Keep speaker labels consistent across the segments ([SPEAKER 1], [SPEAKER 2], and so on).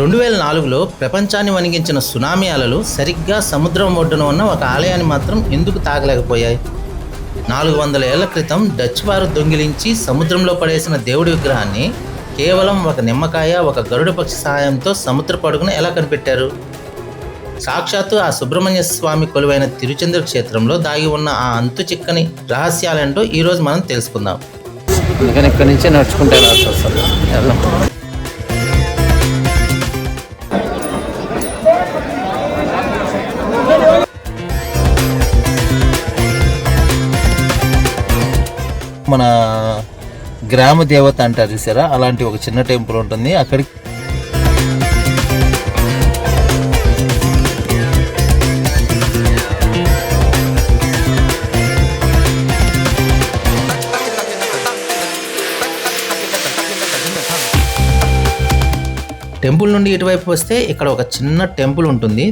[SPEAKER 1] 2004లో ప్రపంచాన్ని వణికించిన సునామీ అలలు సరిగ్గా సముద్రం ఒడ్డున ఉన్న ఒక ఆలయాన్ని మాత్రం ఎందుకు తాగలేకపోయాయి? 400 ఏళ్ల క్రితం డచ్ వారు దొంగిలించి సముద్రంలో పడేసిన దేవుడి విగ్రహాన్ని కేవలం ఒక నిమ్మకాయ, ఒక గరుడ పక్షి సహాయంతో సముద్ర పడుగున ఎలా కనిపెట్టారు? సాక్షాత్తు ఆ సుబ్రహ్మణ్య స్వామి కొలువైన తిరుచెందూరు క్షేత్రంలో దాగి ఉన్న ఆ అంతు చిక్కని రహస్యాలేంటో ఈరోజు మనం తెలుసుకుందాం.
[SPEAKER 2] అందుకని ఇక్కడి నుంచే నడుచుకుంటే రాసి వస్తుంది. మన గ్రామ దేవత అంటారు చూసారా, అలాంటి ఒక చిన్న టెంపుల్ ఉంటుంది. అక్కడికి
[SPEAKER 1] టెంపుల్ నుండి ఇటువైపు వస్తే ఇక్కడ ఒక చిన్న టెంపుల్ ఉంటుంది.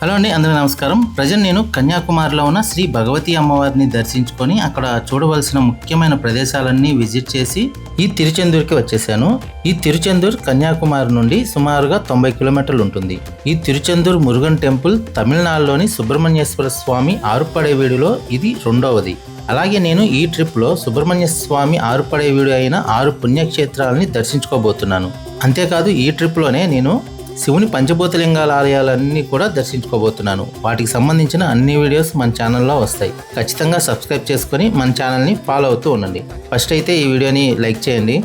[SPEAKER 1] హలో అండి, అందరికీ నమస్కారం. ప్రజెంట్ నేను కన్యాకుమారిలో ఉన్న శ్రీ భగవతి అమ్మవారిని దర్శించుకొని అక్కడ చూడవలసిన ముఖ్యమైన ప్రదేశాలన్నీ విజిట్ చేసి ఈ తిరుచెందూరుకి వచ్చేసాను. ఈ తిరుచెందూరు కన్యాకుమారి నుండి సుమారుగా 90 కిలోమీటర్లు ఉంటుంది. ఈ తిరుచెందూరు మురుగన్ టెంపుల్ తమిళనాడులోని సుబ్రహ్మణ్యేశ్వర స్వామి ఆరుపడేవీడులో ఇది రెండవది. అలాగే నేను ఈ ట్రిప్లో సుబ్రహ్మణ్య స్వామి ఆరుపడేవీడు అయిన 6 పుణ్యక్షేత్రాలని దర్శించుకోబోతున్నాను. అంతేకాదు ఈ ట్రిప్లోనే నేను శివుని పంచభూతలింగాల ఆలయాలన్నీ కూడా దర్శించుకోబోతున్నాను. వాటికి సంబంధించిన అన్ని వీడియోస్ మన ఛానల్లో వస్తాయి. ఖచ్చితంగా సబ్స్క్రైబ్ చేసుకొని మన ఛానల్ని ఫాలో అవుతూ ఉండండి. ఫస్ట్ అయితే ఈ వీడియోని లైక్ చేయండి.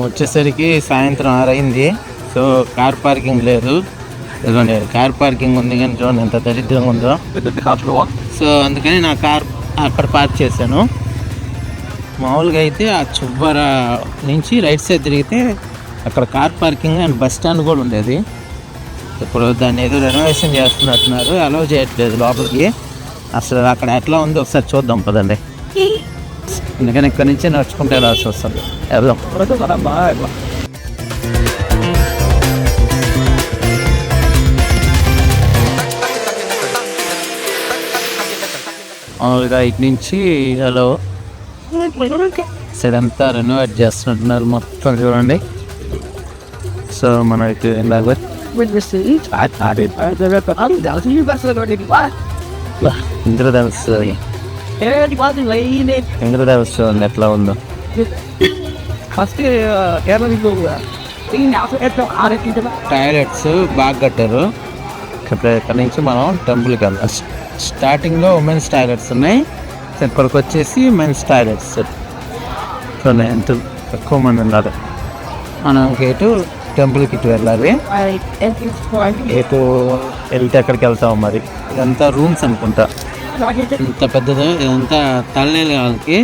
[SPEAKER 2] వచ్చేసరికి సాయంత్రం 6 అయింది. సో కార్ పార్కింగ్ లేదు. ఇదిగోండి కార్ పార్కింగ్ ఉంది, కానీ చూడండి ఎంత దరిద్రంగా ఉందో. సో అందుకని నా కార్ అక్కడ పార్క్ చేశాను. మామూలుగా అయితే ఆ చువ్వర నుంచి రైట్ సైడ్ తిరిగితే అక్కడ car parking and bus stand కూడా ఉండేది. ఇప్పుడు దాన్ని ఏదో రెనోవేషన్ చేస్తున్నట్టున్నారు, అలౌ చేయట్లేదు లోపలికి. అసలు అక్కడ ఎట్లా ఉందో ఒకసారి చూద్దాం పదండి. అందుకని ఇక్కడి నుంచే నడుచుకుంటే రాసి వస్తుంది. వెళ్దాం. మామూలుగా ఇటు నుంచి హలో ఇదంతా రెనోవేట్ చేస్తున్నట్టున్నారు మొత్తం చూడండి. సో మనం ఇటు ఇంద్రధనుస్ చూడండి ఎట్లా ఉందో. టాయిలెట్స్ బాగా కట్టారు. ఇక్కడ నుంచి మనం టెంపుల్కి వెళ్దాం. స్టార్టింగ్లో ఉమెన్స్ టాయిలెట్స్ ఉన్నాయి, ఇప్పటికి వచ్చేసి మెన్స్ టాయిలెట్స్ ఉన్నాయి. ఎంత తక్కువ మంది ఉన్నారు. మనం ఇటు టెంపుల్కి ఇటు వెళ్ళాలి. ఎటు వెళ్తే ఎక్కడికి వెళ్తాము మరి. ఇదంతా రూమ్స్ అనుకుంటా. ఇంత పెద్దది ఇదంతా తలనేలు వాళ్ళకి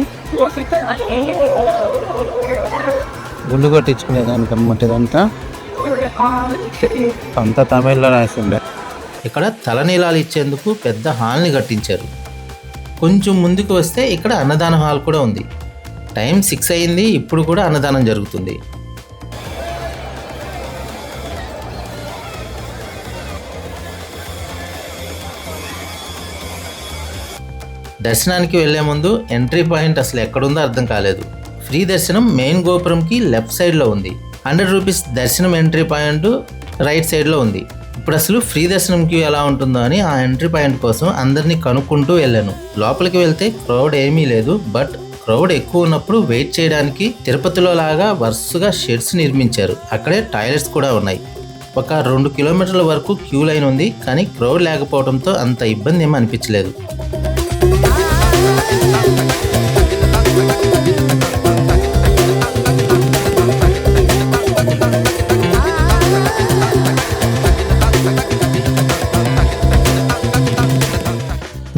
[SPEAKER 2] గుండు కొట్టించుకునేదానికి అన్నమాట. ఇదంతా అంతా తమిళ్లో రాసిండే.
[SPEAKER 1] ఇక్కడ తలనీలాలు ఇచ్చేందుకు పెద్ద హాల్ని కట్టించారు. కొంచెం ముందుకు వస్తే ఇక్కడ అన్నదాన హాల్ కూడా ఉంది. టైం 6 అయింది, ఇప్పుడు కూడా అన్నదానం జరుగుతుంది. దర్శనానికి వెళ్లే ముందు ఎంట్రీ పాయింట్ అసలు ఎక్కడుందో అర్థం కాలేదు. ఫ్రీ దర్శనం మెయిన్ గోపురంకి లెఫ్ట్ సైడ్లో ఉంది. 100 రూపీస్ దర్శనం ఎంట్రీ పాయింట్ రైట్ సైడ్లో ఉంది. ఇప్పుడు అసలు ఫ్రీ దర్శనం క్యూ ఎలా ఉంటుందో అని ఆ ఎంట్రీ పాయింట్ కోసం అందరినీ కనుక్కుంటూ వెళ్ళాను. లోపలికి వెళ్తే క్రౌడ్ ఏమీ లేదు. బట్ క్రౌడ్ ఎక్కువ ఉన్నప్పుడు వెయిట్ చేయడానికి తిరుపతిలో లాగా వరుసగా షెడ్స్ నిర్మించారు. అక్కడే టాయిలెట్స్ కూడా ఉన్నాయి. ఒక 2 కిలోమీటర్ల వరకు క్యూ లైన్ ఉంది, కానీ క్రౌడ్ లేకపోవడంతో అంత ఇబ్బంది ఏమీ అనిపించలేదు.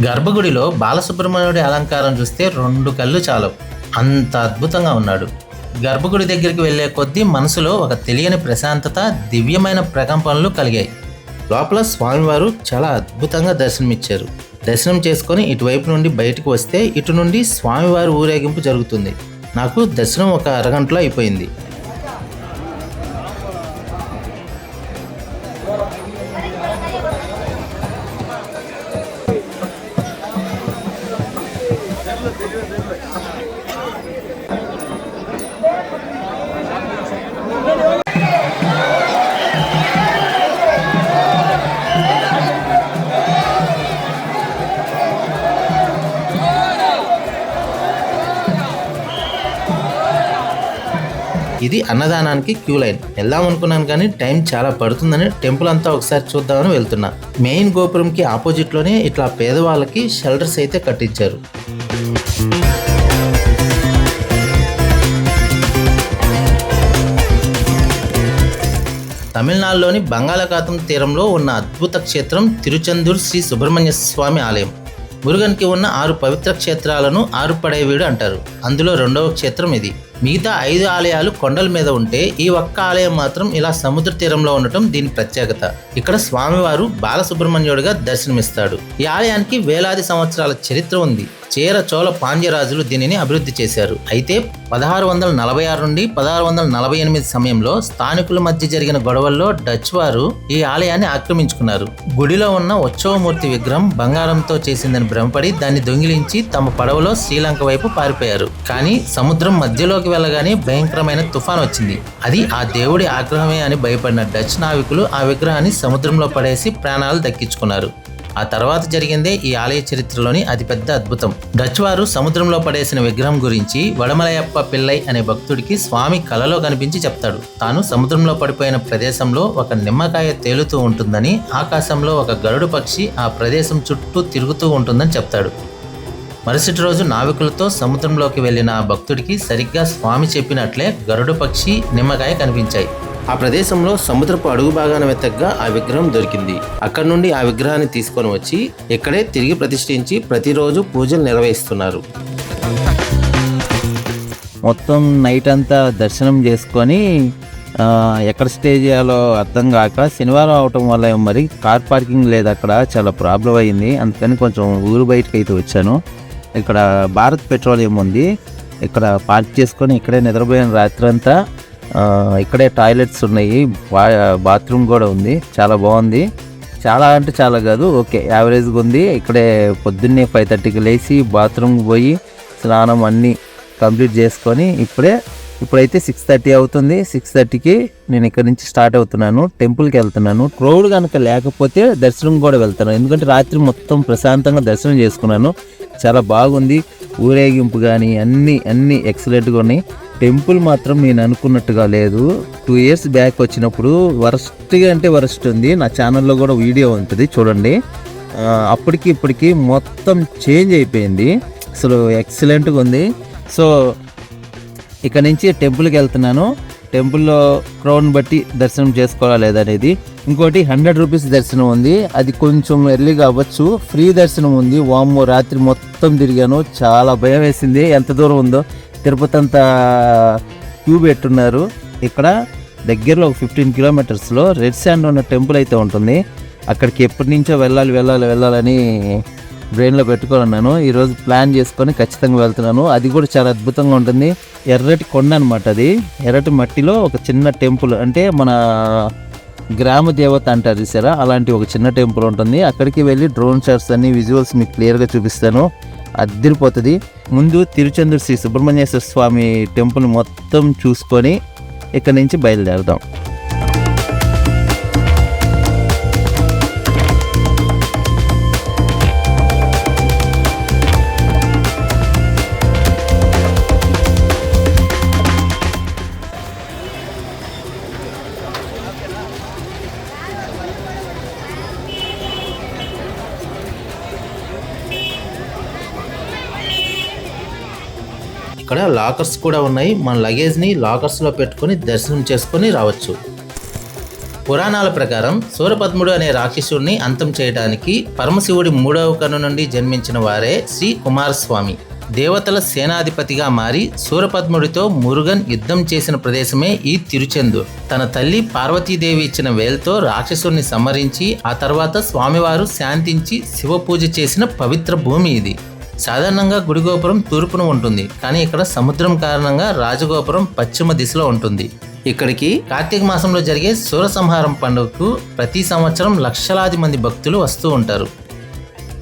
[SPEAKER 1] గర్భగుడిలో బాలసుబ్రహ్మణ్యుడి అలంకారం చూస్తే 2 కళ్ళు చాలవు, అంత అద్భుతంగా ఉన్నాడు. గర్భగుడి దగ్గరికి వెళ్లే కొద్దీ మనసులో ఒక తెలియని ప్రశాంతత, దివ్యమైన ప్రకంపనలు కలిగాయి. లోపల స్వామివారు చాలా అద్భుతంగా దర్శనమిచ్చారు. దర్శనం చేసుకొని ఇటువైపు నుండి బయటకు వస్తే ఇటు నుండి స్వామివారి ఊరేగింపు జరుగుతుంది. నాకు దర్శనం ఒక అరగంటలో అయిపోయింది. ఇది అన్నదానానికి క్యూ లైన్. వెళ్దాం అనుకున్నాను కానీ టైం చాలా పడుతుందని టెంపుల్ అంతా ఒకసారి చూద్దామని వెళ్తున్నా. మెయిన్ గోపురంకి ఆపోజిట్ లోనే ఇట్లా పేదవాళ్ళకి షెల్టర్స్ అయితే కట్టించారు. తమిళనాడులోని బంగాళాఖాతం తీరంలో ఉన్న అద్భుత క్షేత్రం తిరుచెందూర్ శ్రీ సుబ్రహ్మణ్య స్వామి ఆలయం. మురుగన్కి ఉన్న 6 పవిత్ర క్షేత్రాలను ఆరుపడైవీడు అంటారు. అందులో 2వ క్షేత్రం ఇది. మిగతా 5 ఆలయాలు కొండల మీద ఉంటే ఈ ఒక్క ఆలయం మాత్రం ఇలా సముద్ర తీరంలో ఉండటం దీని ప్రత్యేకత. ఇక్కడ స్వామివారు బాలసుబ్రహ్మణ్యుడిగా దర్శనమిస్తాడు. ఈ ఆలయానికి వేలాది సంవత్సరాల చరిత్ర ఉంది. చేర చోళ పాండ్యరాజులు దీనిని అభివృద్ధి చేశారు. అయితే 1646 నుండి 1648 సమయంలో స్థానికుల మధ్య జరిగిన గొడవల్లో డచ్ వారు ఈ ఆలయాన్ని ఆక్రమించుకున్నారు. గుడిలో ఉన్న ఉత్సవమూర్తి విగ్రహం బంగారంతో చేసిందని భ్రమపడి దాన్ని దొంగిలించి తమ పడవలో శ్రీలంక వైపు పారిపోయారు. కానీ సముద్రం మధ్యలోకి వెళ్ళగానే భయంకరమైన తుఫాన్ వచ్చింది. అది ఆ దేవుడి ఆగ్రహమే అని భయపడిన డచ్ నావికులు ఆ విగ్రహాన్ని సముద్రంలో పడేసి ప్రాణాలు దక్కించుకున్నారు. ఆ తర్వాత జరిగిందే ఈ ఆలయ చరిత్రలోని అతిపెద్ద అద్భుతం. డచ్ వారు సముద్రంలో పడేసిన విగ్రహం గురించి వడమలయప్ప పిల్లై అనే భక్తుడికి స్వామి కలలో కనిపించి చెప్తాడు. తాను సముద్రంలో పడిపోయిన ప్రదేశంలో ఒక నిమ్మకాయ తేలుతూ ఉంటుందని, ఆకాశంలో ఒక గరుడు పక్షి ఆ ప్రదేశం చుట్టూ తిరుగుతూ ఉంటుందని చెప్తాడు. మరుసటి రోజు నావికులతో సముద్రంలోకి వెళ్లిన ఆ భక్తుడికి సరిగ్గా స్వామి చెప్పినట్లే గరుడు పక్షి, నిమ్మకాయ కనిపించాయి. ఆ ప్రదేశంలో సముద్రపు అడుగు భాగాన వెతగ్గా ఆ విగ్రహం దొరికింది. అక్కడి నుండి ఆ విగ్రహాన్ని తీసుకొని వచ్చి ఇక్కడే తిరిగి ప్రతిష్ఠించి ప్రతిరోజు పూజలు నిర్వహిస్తున్నారు.
[SPEAKER 2] మొత్తం నైట్ అంతా దర్శనం చేసుకొని ఎక్కడ స్టే చేయాలో అర్థం కాక శనివారం అవటం వల్ల మరి కార్ పార్కింగ్ లేదు, అక్కడ చాలా ప్రాబ్లం అయింది. అందుకని కొంచెం ఊరు బయటకు అయితే వచ్చాను. ఇక్కడ భారత్ పెట్రోలియం ఉంది, ఇక్కడ పార్క్ చేసుకొని ఇక్కడే నిద్రపోయిన రాత్రి అంతా. ఇక్కడే టాయిలెట్స్ ఉన్నాయి, బాత్రూమ్ కూడా ఉంది, చాలా బాగుంది. చాలా అంటే చాలా కాదు, ఓకే యావరేజ్గా ఉంది. ఇక్కడే పొద్దున్నే 5:30కి లేచి బాత్రూమ్కి పోయి స్నానం అన్నీ కంప్లీట్ చేసుకొని ఇప్పుడైతే 6:30 అవుతుంది. 6:30కి నేను ఇక్కడ నుంచి స్టార్ట్ అవుతున్నాను, టెంపుల్కి వెళ్తున్నాను. క్రౌడ్ కనుక లేకపోతే దర్శనం కూడా వెళ్తాను, ఎందుకంటే రాత్రి మొత్తం ప్రశాంతంగా దర్శనం చేసుకున్నాను. చాలా బాగుంది, ఊరేగింపు కానీ అన్నీ ఎక్సలెంట్గా ఉన్నాయి. టెంపుల్ మాత్రం నేను అనుకున్నట్టుగా లేదు. 2 years బ్యాక్ వచ్చినప్పుడు వరస్ట్గా అంటే వరస్ట్ ఉంది. నా ఛానల్లో కూడా వీడియో ఉంటుంది చూడండి. అప్పటికి ఇప్పటికి మొత్తం చేంజ్ అయిపోయింది, అసలు ఎక్సలెంట్గా ఉంది. సో ఇక్కడ నుంచి టెంపుల్కి వెళ్తున్నాను. టెంపుల్లో క్రౌడ్ని బట్టి దర్శనం చేసుకోవాలా లేదనేది. ఇంకోటి 100 రూపీస్ దర్శనం ఉంది, అది కొంచెం ఎర్లీగా అవ్వచ్చు. ఫ్రీ దర్శనం ఉంది. వామ్మో, రాత్రి మొత్తం తిరిగాను, చాలా భయం వేసింది. ఎంత దూరం ఉందో, తిరుపతి అంతా క్యూ పెట్టున్నారు. ఇక్కడ దగ్గరలో ఒక 15 కిలోమీటర్స్లో రెడ్ శాండ్ ఉన్న టెంపుల్ అయితే ఉంటుంది. అక్కడికి ఎప్పటి నుంచో వెళ్ళాలని బ్రెయిన్లో పెట్టుకున్నాను. ఈరోజు ప్లాన్ చేసుకొని ఖచ్చితంగా వెళ్తున్నాను. అది కూడా చాలా అద్భుతంగా ఉంటుంది. ఎర్రటి కొండ అనమాట అది. ఎర్రటి మట్టిలో ఒక చిన్న టెంపుల్, అంటే మన గ్రామ దేవత అంటారు చూసారా, అలాంటి ఒక చిన్న టెంపుల్ ఉంటుంది. అక్కడికి వెళ్ళి డ్రోన్ షాట్స్ అన్ని విజువల్స్ మీకు క్లియర్గా చూపిస్తాను, అదిరిపోతుంది. ముందు తిరుచెందూర్ శ్రీ సుబ్రహ్మణ్యేశ్వర స్వామి టెంపుల్ మొత్తం చూసుకొని ఇక్కడ నుంచి బయలుదేరదాం.
[SPEAKER 1] ఇక్కడ లాకర్స్ కూడా ఉన్నాయి. మన లగేజ్ని లాకర్స్లో పెట్టుకొని దర్శనం చేసుకొని రావచ్చు. పురాణాల ప్రకారం సూరపద్ముడు అనే రాక్షసుడిని అంతం చేయడానికి పరమశివుడి 3వ కన్ను నుండి జన్మించిన వారే శ్రీ కుమారస్వామి. దేవతల సేనాధిపతిగా మారి సూరపద్ముడితో మురుగన్ యుద్ధం చేసిన ప్రదేశమే ఈ తిరుచెందూర్. తన తల్లి పార్వతీదేవి ఇచ్చిన వేల్తో రాక్షసుడిని సంహరించి ఆ తర్వాత స్వామివారు శాంతించి శివ పూజ చేసిన పవిత్ర భూమి ఇది. సాధారణంగా గుడి గోపురం తూర్పున ఉంటుంది, కానీ ఇక్కడ సముద్రం కారణంగా రాజగోపురం పశ్చిమ దిశలో ఉంటుంది. ఇక్కడికి కార్తీక మాసంలో జరిగే సూర సంహారం పండుగకు ప్రతి సంవత్సరం లక్షలాది మంది భక్తులు వస్తూ ఉంటారు.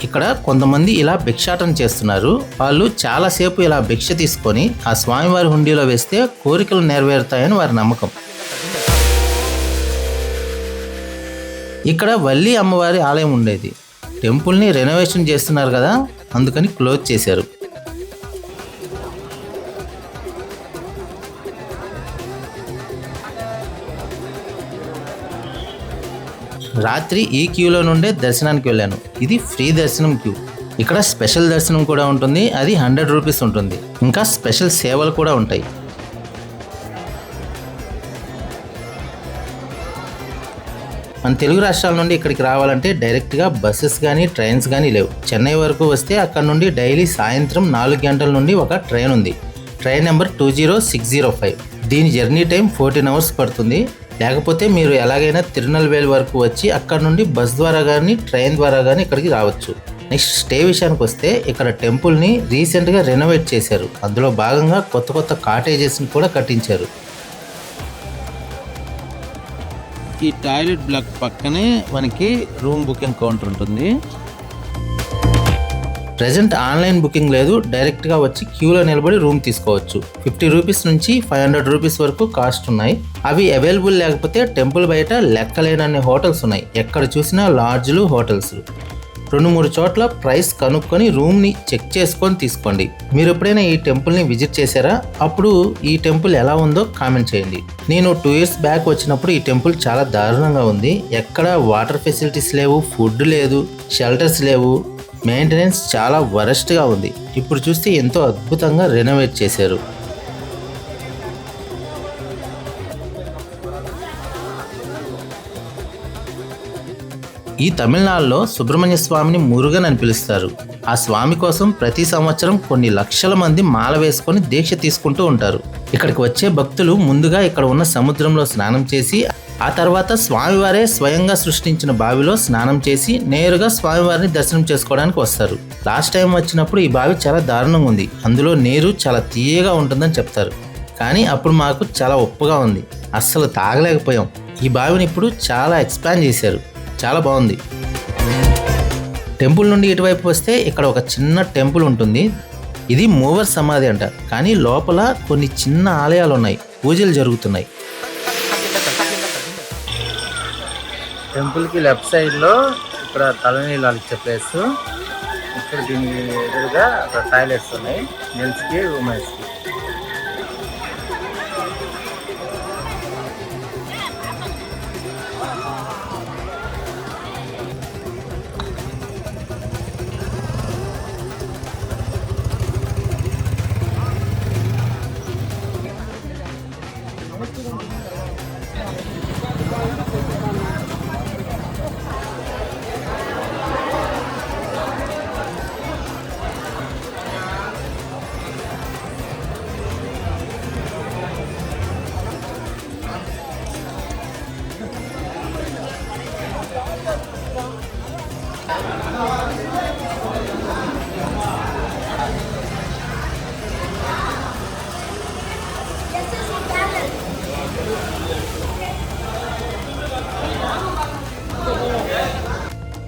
[SPEAKER 1] ఇక్కడ కొంతమంది ఇలా భిక్షాటన చేస్తున్నారు. వాళ్ళు చాలాసేపు ఇలా భిక్ష తీసుకొని ఆ స్వామివారి హుండీలో వేస్తే కోరికలు నెరవేరుతాయని వారి నమ్మకం. ఇక్కడ వల్లి అమ్మవారి ఆలయం ఉండేది. టెంపుల్ని రెనోవేషన్ చేస్తున్నారు కదా, అందుకని క్లోజ్ చేశారు. రాత్రి ఈ క్యూలో నుండే దర్శనానికి వెళ్ళాను. ఇది ఫ్రీ దర్శనం క్యూ. ఇక్కడ స్పెషల్ దర్శనం కూడా ఉంటుంది, అది 100 రూపీస్ ఉంటుంది. ఇంకా స్పెషల్ సేవలు కూడా ఉంటాయి. మన తెలుగు రాష్ట్రాల నుండి ఇక్కడికి రావాలంటే డైరెక్ట్గా బస్సెస్ కానీ ట్రైన్స్ కానీ లేవు. చెన్నై వరకు వస్తే అక్కడ నుండి డైలీ సాయంత్రం 4 గంటల నుండి ఒక ట్రైన్ ఉంది. Train number 20605. దీని జర్నీ టైం 14 అవర్స్ పడుతుంది. లేకపోతే మీరు ఎలాగైనా తిరునల్వేలి వరకు వచ్చి అక్కడ నుండి బస్ ద్వారా కానీ ట్రైన్ ద్వారా కానీ ఇక్కడికి రావచ్చు. నెక్స్ట్ స్టే విషయానికి వస్తే ఇక్కడ టెంపుల్ని రీసెంట్గా రెనోవేట్ చేశారు. అందులో భాగంగా కొత్త కాటేజెస్ని కూడా కట్టించారు.
[SPEAKER 2] ఈ టాయిలెట్ బ్లాక్ పక్కనే మనకి రూమ్ బుకింగ్ కౌంటర్ ఉంటుంది.
[SPEAKER 1] ప్రజెంట్ ఆన్లైన్ బుకింగ్ లేదు, డైరెక్ట్గా వచ్చి క్యూలో నిలబడి రూమ్ తీసుకోవచ్చు. 50 రూపీస్ నుంచి 500 రూపీస్ వరకు కాస్ట్ ఉన్నాయి. అవి అవైలబుల్ లేకపోతే టెంపుల్ బయట లెక్కలేనన్ని హోటల్స్ ఉన్నాయి. ఎక్కడ చూసినా లాడ్జ్లు, హోటల్స్. 2-3 చోట్ల ప్రైస్ కనుక్కొని రూమ్ని చెక్ చేసుకొని తీసుకోండి. మీరు ఎప్పుడైనా ఈ టెంపుల్ని విజిట్ చేశారా? అప్పుడు ఈ టెంపుల్ ఎలా ఉందో కామెంట్ చేయండి. నేను 2 ఇయర్స్ బ్యాక్ వచ్చినప్పుడు ఈ టెంపుల్ చాలా దారుణంగా ఉంది. ఎక్కడ వాటర్ ఫెసిలిటీస్ లేవు, ఫుడ్ లేదు, షెల్టర్స్ లేవు, మెయింటెనెన్స్ చాలా వరస్ట్గా ఉంది. ఇప్పుడు చూస్తే ఎంతో అద్భుతంగా రెనోవేట్ చేశారు. ఈ తమిళనాడులో సుబ్రహ్మణ్య స్వామిని మురుగన్ అని పిలుస్తారు. ఆ స్వామి కోసం ప్రతి సంవత్సరం కొన్ని లక్షల మంది మాల వేసుకొని దీక్ష తీసుకుంటూ ఉంటారు. ఇక్కడికి వచ్చే భక్తులు ముందుగా ఇక్కడ ఉన్న సముద్రంలో స్నానం చేసి ఆ తర్వాత స్వామివారే స్వయంగా సృష్టించిన బావిలో స్నానం చేసి నేరుగా స్వామివారిని దర్శనం చేసుకోవడానికి వస్తారు. లాస్ట్ టైం వచ్చినప్పుడు ఈ బావి చాలా దారుణంగా ఉంది. అందులో నీరు చాలా తీయగా ఉంటుందని చెప్తారు. కానీ అప్పుడు మాకు చాలా ఉప్పుగా ఉంది, అస్సలు తాగలేకపోయాం. ఈ బావిని ఇప్పుడు చాలా ఎక్స్పాండ్ చేశారు, చాలా బాగుంది. టెంపుల్ నుండి ఇటువైపు వస్తే ఇక్కడ ఒక చిన్న టెంపుల్ ఉంటుంది. ఇది మూవర్ సమాధి అంట, కానీ లోపల కొన్ని చిన్న ఆలయాలు ఉన్నాయి, పూజలు జరుగుతున్నాయి.
[SPEAKER 2] టెంపుల్కి లెఫ్ట్ సైడ్లో ఇక్కడ తలనీళ్ళు ఇచ్చే ప్లేస్. ఇక్కడ దీని ఎదురుగా టాయిలెట్స్ ఉన్నాయి, జెంట్స్కి, ఉమెన్స్కి.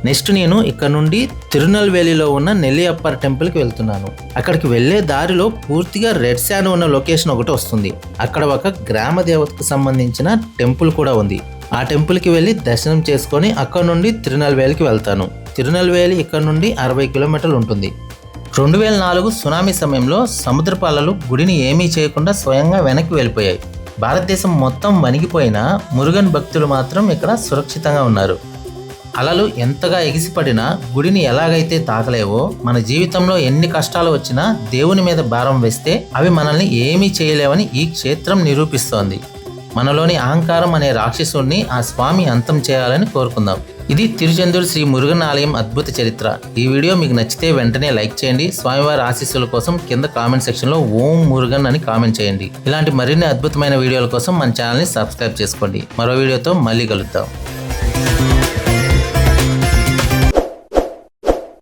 [SPEAKER 1] నెక్స్ట్ నేను ఇక్కడ నుండి తిరునల్వేలిలో ఉన్న నెల్లియప్పర్ టెంపుల్కి వెళ్తున్నాను. అక్కడికి వెళ్ళే దారిలో పూర్తిగా రెడ్ శాండ్ ఉన్న లొకేషన్ ఒకటి వస్తుంది. అక్కడ ఒక గ్రామ దేవతకు సంబంధించిన టెంపుల్ కూడా ఉంది. ఆ టెంపుల్కి వెళ్ళి దర్శనం చేసుకొని అక్కడ నుండి తిరునల్వేలికి వెళ్తాను. తిరునల్వేలి ఇక్కడ నుండి 60 కిలోమీటర్లు ఉంటుంది. 2004 సునామీ సమయంలో సముద్రపు అలలు గుడిని ఏమీ చేయకుండా స్వయంగా వెనక్కి వెళ్ళిపోయాయి. భారతదేశం మొత్తం వణిగిపోయినా మురుగన్ భక్తులు మాత్రం ఇక్కడ సురక్షితంగా ఉన్నారు. అలలు ఎంతగా ఎగిసిపడినా గుడిని ఎలాగైతే తాకలేవో, మన జీవితంలో ఎన్ని కష్టాలు వచ్చినా దేవుని మీద భారం వేస్తే అవి మనల్ని ఏమీ చేయలేవని ఈ క్షేత్రం నిరూపిస్తోంది. మనలోని అహంకారం అనే రాక్షసుడిని ఆ స్వామి అంతం చేయాలని కోరుకుందాం. ఇది తిరుచెందూరు శ్రీ మురుగన్ ఆలయం అద్భుత చరిత్ర. ఈ వీడియో మీకు నచ్చితే వెంటనే లైక్ చేయండి. స్వామివారి ఆశీస్సుల కోసం కింద కామెంట్ సెక్షన్లో ఓం మురుగన్ అని కామెంట్ చేయండి. ఇలాంటి మరిన్ని అద్భుతమైన వీడియోల కోసం మన ఛానల్ని సబ్స్క్రైబ్ చేసుకోండి. మరో వీడియోతో మళ్ళీ కలుద్దాం.